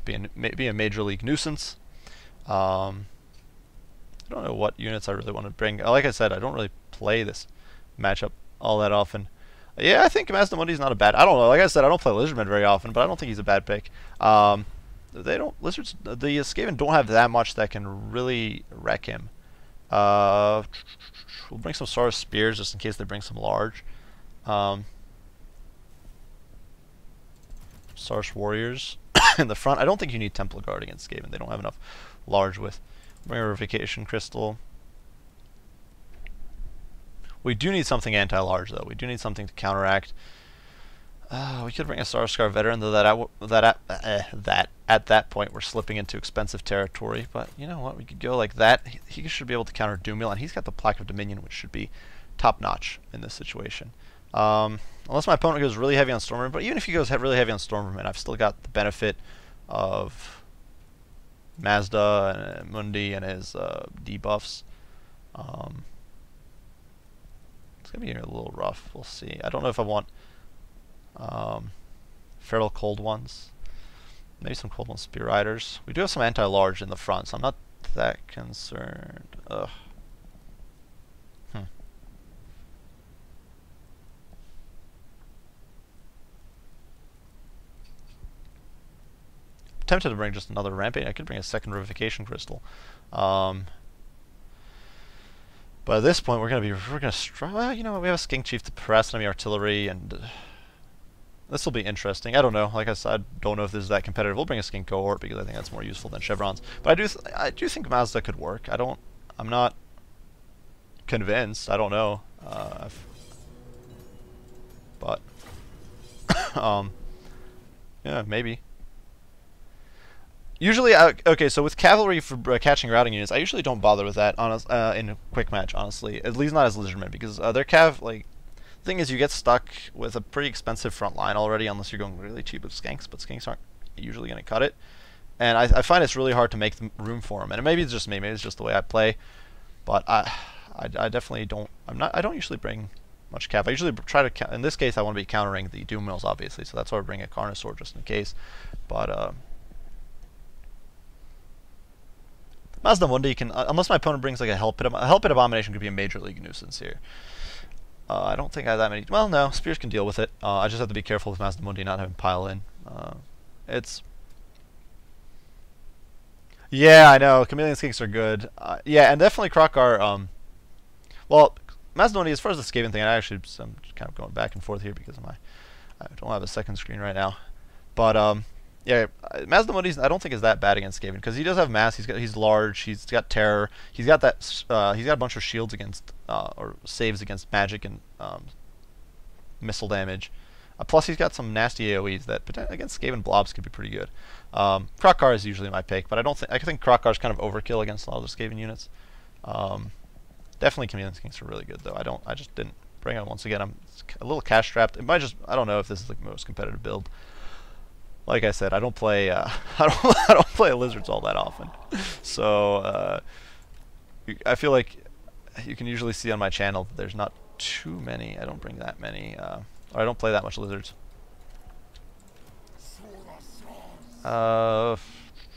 be a major league nuisance. I don't know what units I really want to bring. Like I said, I don't really play this matchup all that often. Yeah, I think Mazdamundi's not a bad. I don't know. Like I said, I don't play Lizardman very often, but I don't think he's a bad pick. They don't lizards. The Skaven don't have that much that can really wreck him. We'll bring some Saurus Spears just in case they bring some large. Saurus Warriors in the front. I don't think you need Temple Guard against Skaven. They don't have enough large with. Bring a Revocation Crystal. We do need something anti-large though. We do need something to counteract. We could bring a Sarscar Veteran, though that at that point we're slipping into expensive territory. But you know what? We could go like that. He should be able to counter Doomwheel, and he's got the Plaque of Dominion, which should be top-notch in this situation. Unless my opponent goes really heavy on Stormvermin, but even if he goes really heavy on Stormvermin, I've still got the benefit of Mazda and Mundi and his debuffs. It's gonna be a little rough. We'll see. I don't know if I want feral cold ones. Maybe some cold one Spear Riders. We do have some anti-large in the front, so I'm not that concerned. Ugh. Tempted to bring just another Rampage. I could bring a second Revivification Crystal. But at this point, we're gonna well, you know, we have a Skink Chief to press enemy artillery, and this will be interesting. I don't know. Like I said, I don't know if this is that competitive. We'll bring a Skink Cohort because I think that's more useful than Chevrons. But I do think Mazda could work. I'm not convinced. I don't know. But yeah, maybe. Usually, okay, so with cavalry for catching routing units, I usually don't bother with that in a quick match, honestly. At least not as Lizardmen, because their cav, like, the thing is you get stuck with a pretty expensive front line already, unless you're going really cheap with Skanks, but Skanks aren't usually going to cut it. And I find it's really hard to make room for them, and maybe it's just me, maybe it's just the way I play, but I definitely don't, I don't usually bring much cav. I usually try to, in this case, I want to be countering the Doom Mills, obviously, so that's why I bring a Carnosaur just in case, but, Mazdamundi can, unless my opponent brings like a Hell Pit Abomination could be a major league nuisance here. I don't think I have that many. Well, no, Spears can deal with it. I just have to be careful with Mazdamundi not having pile in. Yeah, I know. Chameleon Skinks are good. Yeah, and definitely Krokar. Well, Mazdamundi, as far as the Skaven thing, I'm kind of going back and forth here because I don't have a second screen right now. But yeah, Mazdamundi I don't think is that bad against Skaven because he does have mass. He's large. He's got terror. He's got that. He's got a bunch of shields against or saves against magic and missile damage. Plus, he's got some nasty AOE's that against Skaven blobs could be pretty good. Krokar is usually my pick, but I think Krokar's kind of overkill against a lot of the Skaven units. Definitely, Chameleon Skinks are really good though. I just didn't bring it once again. I'm a little cash strapped. It might just. I don't know if this is the most competitive build. Like I said, I don't play I don't play lizards all that often, so I feel like you can usually see on my channel that there's not too many. I don't bring that many, or I don't play that much lizards. I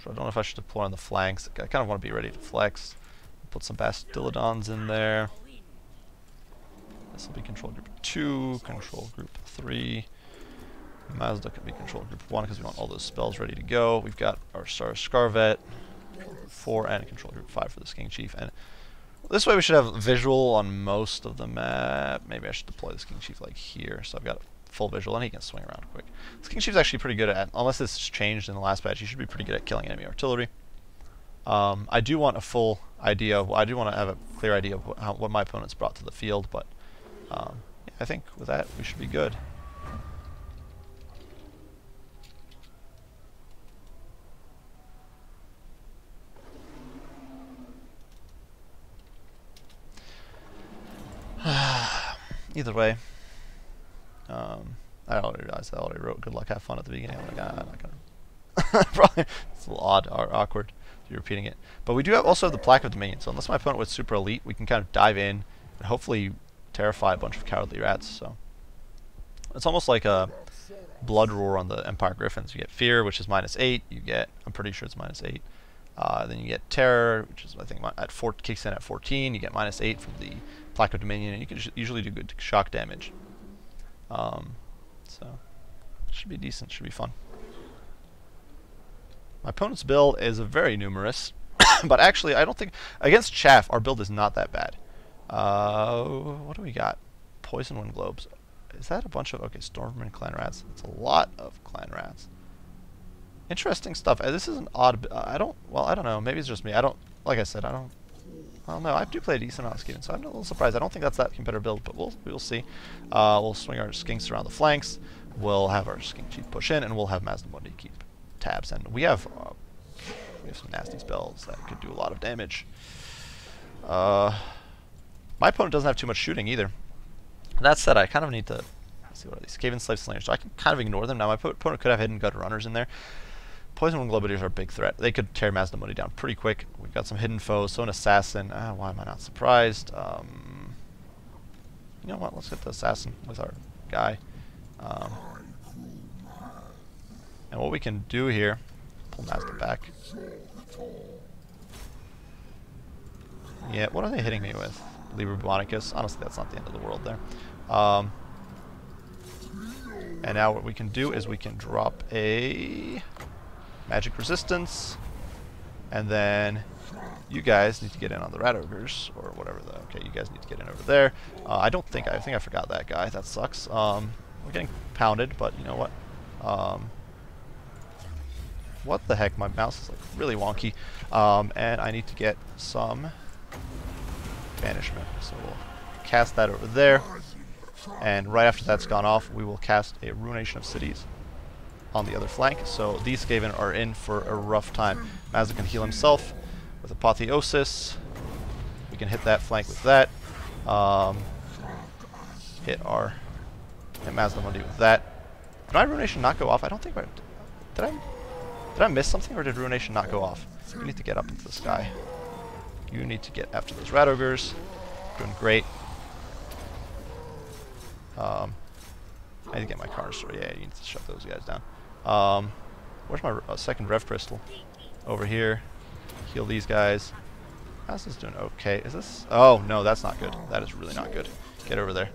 don't know if I should deploy on the flanks. I kind of want to be ready to flex. Put some Bastillodons in there. This will be control group 2, control group 3. Mazda can be control group 1 because we want all those spells ready to go. We've got our Scarvet 4 and control group 5 for the Skink Chief. And this way we should have visual on most of the map. Maybe I should deploy the Skink Chief like here, so I've got full visual and he can swing around quick. The Skink Chief's actually pretty good at, unless this has changed in the last patch, he should be pretty good at killing enemy artillery. I do want a full idea of, I do want to have a clear idea of what my opponent's brought to the field, but yeah, I think with that we should be good. Either way, I already realized I already wrote "Good luck, have fun" at the beginning. I'm like, I'm not gonna. Probably it's a little odd or awkward to be repeating it. But we do also have the Plaque of Dominion, so unless my opponent was super elite, we can kind of dive in and hopefully terrify a bunch of cowardly rats. So it's almost like a Blood Roar on the Empire Griffins. You get Fear, which is -8. You get, I'm pretty sure it's -8. Then you get Terror, which is, I think, kicks in at 14. You get -8 from the Plaque of Dominion, and you can usually do good shock damage. So, should be decent, should be fun. My opponent's build is very numerous, but actually, I don't think, against Chaff, our build is not that bad. What do we got? Poison Wind Globes. Is that a bunch of, okay, Stormman Clan Rats. That's a lot of Clan Rats. Interesting stuff. This is an odd, I don't know, maybe it's just me. Like I said, I don't know. I do play a decent amount of Skaven, so I'm a little surprised. I don't think that's that competitive build, but we'll see. We'll swing our Skinks around the flanks. We'll have our Skink Chief push in, and we'll have Mazdamundi keep tabs. And we have some nasty spells that could do a lot of damage. My opponent doesn't have too much shooting either. That said, I kind of need to, let's see, what are these? Skaven Slave Slingers. So I can kind of ignore them. Now, my opponent could have Hidden Gutter Runners in there. Poison Wind Globadiers are a big threat. They could tear Mazdamundi down pretty quick. We've got some hidden foes, so an Assassin. Why am I not surprised? You know what? Let's get the Assassin with our guy. And what we can do here, pull Mazda back. Yeah, what are they hitting me with? Liber Buonicus. Honestly, that's not the end of the world there. And now what we can do is we can drop a Magic Resistance, and then you guys need to get in on the Rat Ogres, or whatever the, okay, you guys need to get in over there. I think I forgot that guy. That sucks. We're getting pounded, but you know what? What the heck? My mouse is like really wonky. And I need to get some Banishment. So we'll cast that over there. And right after that's gone off, we will cast a Ruination of Cities on the other flank. So these Skaven are in for a rough time. Mazda can heal himself with Apotheosis. We can hit that flank with that. Hit Mazdamundi with that. Did my Ruination not go off? I don't think did I miss something, or did Ruination not go off? You need to get up into the sky. You need to get after those Rat Ogres. Doing great. I need to get my Carnage Sword. Yeah, you need to shut those guys down. Where's my second Rev Crystal? Over here. Heal these guys. How's this doing? Okay. Is this? Oh, no, that's not good. That is really not good. Get over there.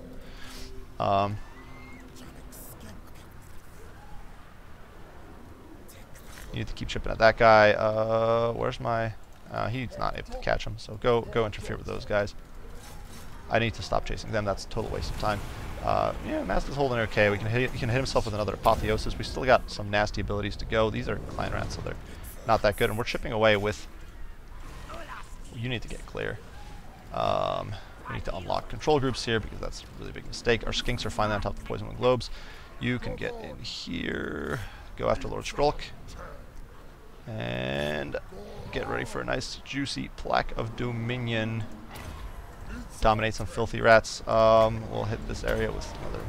You need to keep chipping at that guy. Where's my... he's not able to catch him, so go interfere with those guys. I need to stop chasing them. That's a total waste of time. Yeah, Mazda's holding okay. He can hit himself with another Apotheosis. We still got some nasty abilities to go. These are Clan Rats, so they're not that good. And we're chipping away with... You need to get clear. We need to unlock control groups here, because that's a really big mistake. Our Skinks are finally on top of the Poison Wind Globes. You can get in here. Go after Lord Skrulk. And get ready for a nice, juicy Plaque of Dominion. Dominate some filthy rats. We'll hit this area with another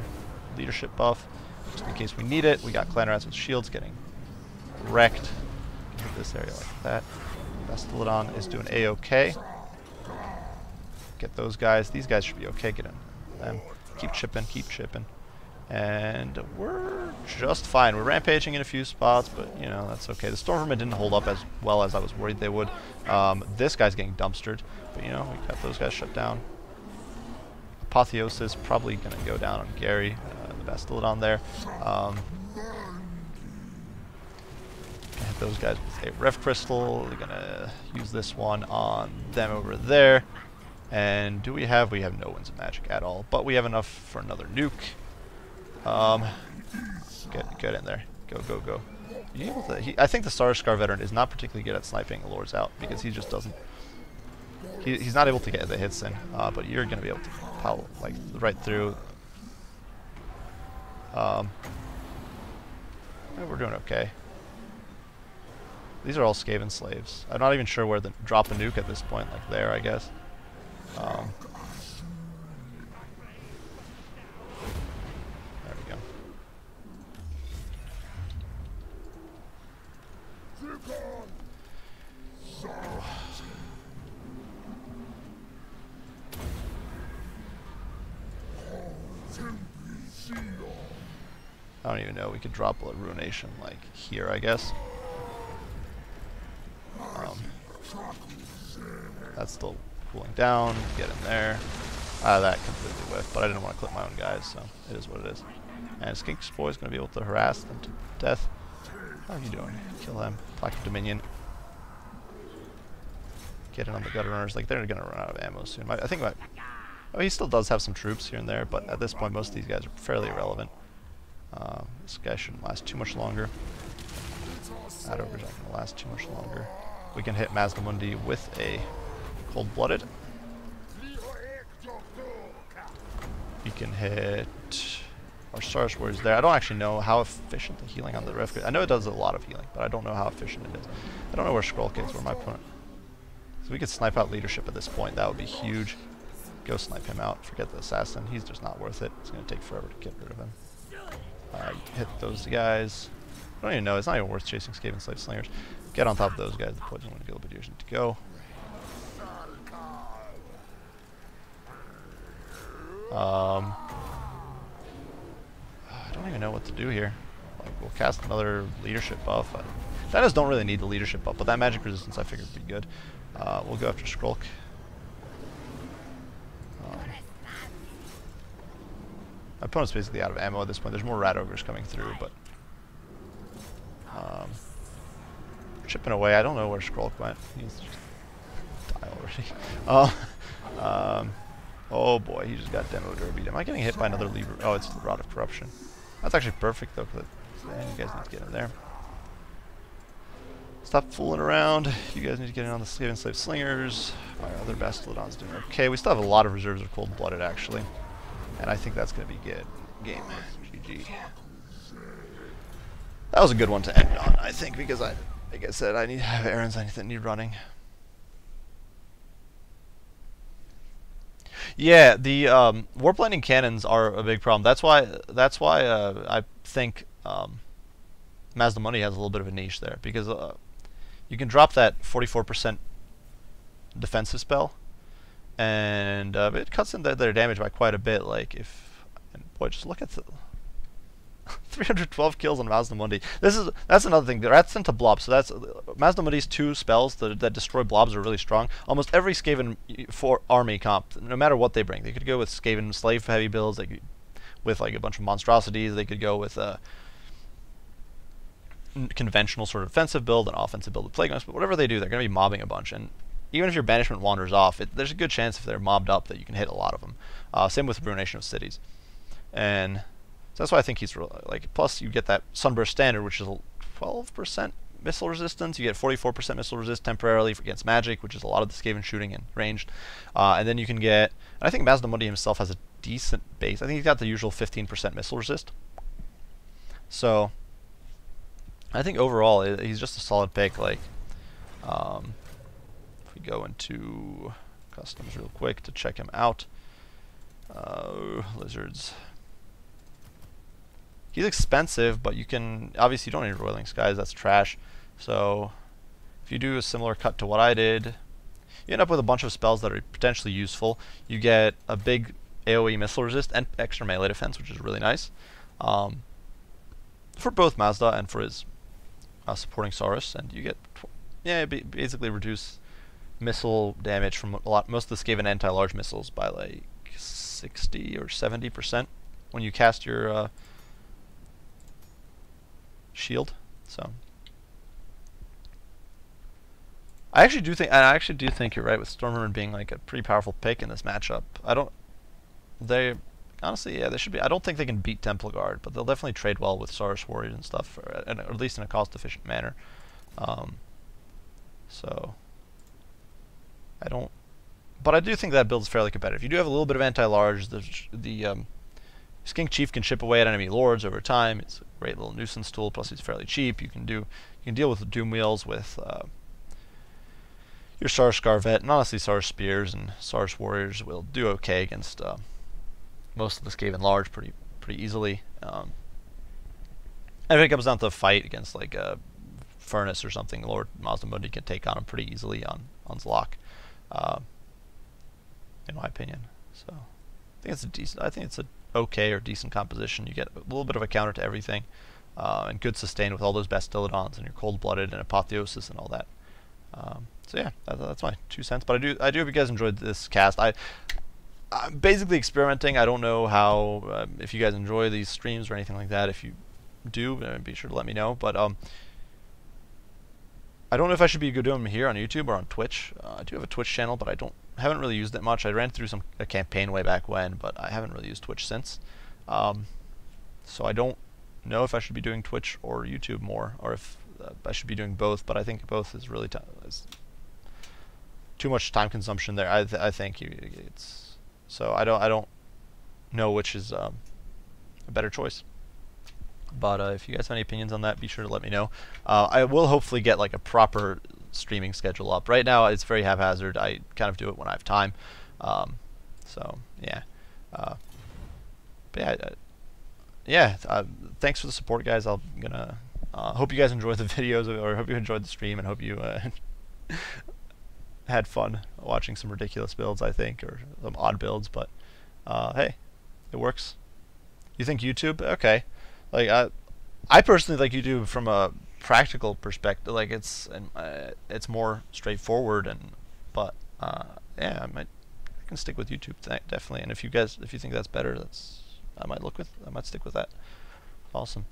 leadership buff, just in case we need it. We got Clan Rats with shields getting wrecked. Hit this area like that. Bastiladon is doing A-OK. Get those guys. These guys should be okay. Get in them. Keep chipping, keep chipping. And we're just fine. We're rampaging in a few spots, but, you know, that's okay. The Stormvermin didn't hold up as well as I was worried they would. This guy's getting dumpstered, but, you know, we got those guys shut down. Apotheosis probably going to go down on Gary, the Bastiladon there. Hit those guys with a Rev Crystal. We're going to use this one on them over there. And do we have... We have no Winds of Magic at all, but we have enough for another nuke. Get in there. Go, go, go. You able to, I think the Star Scar veteran is not particularly good at sniping Lords out, because he just doesn't... He's not able to get the hits in, but you're going to be able to power, like, right through. We're doing okay. These are all Skaven slaves. I'm not even sure where the drop a nuke at this point, like there, I guess. There we go. I don't even know. We could drop a Ruination like here, I guess. That's still cooling down. Get in there. That completely whiffed, but I didn't want to clip my own guys, so it is what it is. And Skink's Boy's going to be able to harass them to death. How are you doing? Kill him. Plaque of Dominion. Get in on the gutter runners. Like, they're going to run out of ammo soon. I think he still does have some troops here and there, but at this point, most of these guys are fairly irrelevant. This guy shouldn't last too much longer. That ogre's not going to last too much longer. We can hit Mazdamundi with a cold-blooded. We can hit our Saurus Warriors there. I don't actually know how efficient the healing on the Rift is. I know it does a lot of healing, but I don't know how efficient it is. I don't know where Scrollk is, where my opponent. So we could snipe out leadership at this point. That would be huge. Go snipe him out. Forget the assassin. He's just not worth it. It's going to take forever to get rid of him. Hit those guys. I don't even know. It's not even worth chasing Skaven Slave Slingers. Get on top of those guys. The poison one to be to go. I don't even know what to do here. Like, we'll cast another leadership buff. Dinos don't really need the leadership buff, but that magic resistance I figured would be good. We'll go after Scrollk. My opponent's basically out of ammo at this point. There's more rat ogres coming through, but chipping away. I don't know where Scrollk went. He's just die already. Oh boy, he just got demo derbied. Am I getting hit by another lever? Oh, it's the Rod of Corruption. That's actually perfect though, because you guys need to get in there. Stop fooling around. You guys need to get in on the Skaven Slave Slingers. My other Bastillodon's doing okay. We still have a lot of reserves of cold-blooded actually. And I think that's going to be good. Game. GG. That was a good one to end on, I think, because like I said, I need to have errands I need running. Yeah, the warp lightning cannons are a big problem. That's why I think Mazdamundi has a little bit of a niche there, because you can drop that 44% defensive spell, and it cuts in their damage by quite a bit. Like and boy, just look at the 312 kills on Mazdamundi. That's another thing. That's into blobs. So that's Mazdamundi's 2 spells that destroy blobs are really strong. Almost every Skaven army comp, no matter what they bring, they could go with Skaven slave heavy builds. They could with like a bunch of monstrosities. They could go with a conventional sort of defensive build, an offensive build with plague knives. But whatever they do, they're going to be mobbing a bunch. And even if your banishment wanders off, there's a good chance if they're mobbed up that you can hit a lot of them. Same with Ruination of Cities, and so that's why I think he's like. Plus, you get that Sunburst Standard, which is 12% missile resistance. You get 44% missile resist temporarily against magic, which is a lot of the Skaven shooting and ranged. And then you can get. And I think Mazdamundi himself has a decent base. I think he's got the usual 15% missile resist. So I think overall he's just a solid pick. Like, if we go into customs real quick to check him out, lizards. He's expensive, but you can obviously you don't need Roiling Skies. That's trash. So if you do a similar cut to what I did, you end up with a bunch of spells that are potentially useful. You get a big AoE missile resist and extra melee defense, which is really nice for both Mazda and for his supporting Saurus. And you get basically reduce missile damage from most of the Skaven anti-large missiles by like 60 or 70% when you cast your shield. So I actually do think you're right with Stormhammer being like a pretty powerful pick in this matchup. Honestly, yeah, they should be. I don't think they can beat Temple Guard, but they'll definitely trade well with Saurus Warriors and stuff, or at least in a cost-efficient manner. So but I do think that build is fairly competitive. You do have a little bit of anti-large. The Skink Chief can chip away at enemy lords over time. It's a great little nuisance tool. Plus, he's fairly cheap. You can deal with the Doom Wheels with your Saurus Scarvet, and honestly, Saurus Spears and Saurus Warriors will do okay against most of the Skaven large pretty easily. And if it comes down to a fight against like a Furnace or something, Lord Mazdamundi can take on him pretty easily on Zlok, in my opinion. So I think it's a okay or decent composition. You get a little bit of a counter to everything, and good sustain with all those Bastillodons and your Cold-Blooded and Apotheosis and all that. So yeah, that's my 2 cents. But I do hope you guys enjoyed this cast. I'm basically experimenting. I don't know how if you guys enjoy these streams or anything like that. If you do, be sure to let me know. But I don't know if I should be doing them here on YouTube or on Twitch. I do have a Twitch channel, but haven't really used it much. I ran through a campaign way back when, but I haven't really used Twitch since. So I don't know if I should be doing Twitch or YouTube more, or if I should be doing both. But I think both is really too much time consumption there. I think it's so I don't know which is a better choice. But if you guys have any opinions on that, be sure to let me know. I will hopefully get like a proper streaming schedule up. Right now it's very haphazard. I kind of do it when I have time. So yeah. But yeah, thanks for the support, guys. I'm gonna hope you guys enjoyed the videos, or hope you enjoyed the stream, and hope you had fun watching some ridiculous builds, I think, or some odd builds. But hey, it works. You think YouTube? Okay. Like I personally like YouTube from a practical perspective. Like it's more straightforward, but yeah, I can stick with YouTube definitely. And if you think that's better, I might stick with that. Awesome.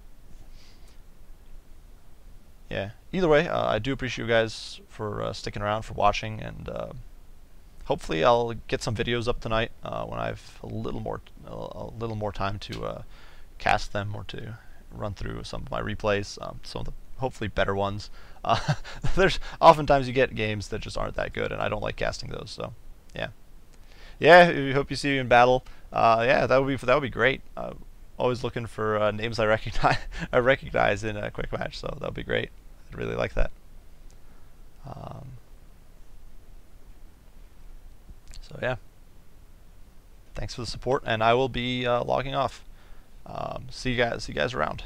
Yeah. Either way, I do appreciate you guys for sticking around, for watching, and hopefully I'll get some videos up tonight when I have a little more time to cast them, or to run through some of my replays, some of the hopefully better ones. There's oftentimes you get games that just aren't that good, and I don't like casting those. So yeah, we hope you see you in battle. Yeah, that would be great. Always looking for names I recognize in a quick match, so that would be great. I'd really like that. So yeah, thanks for the support, and I will be logging off. See you guys around.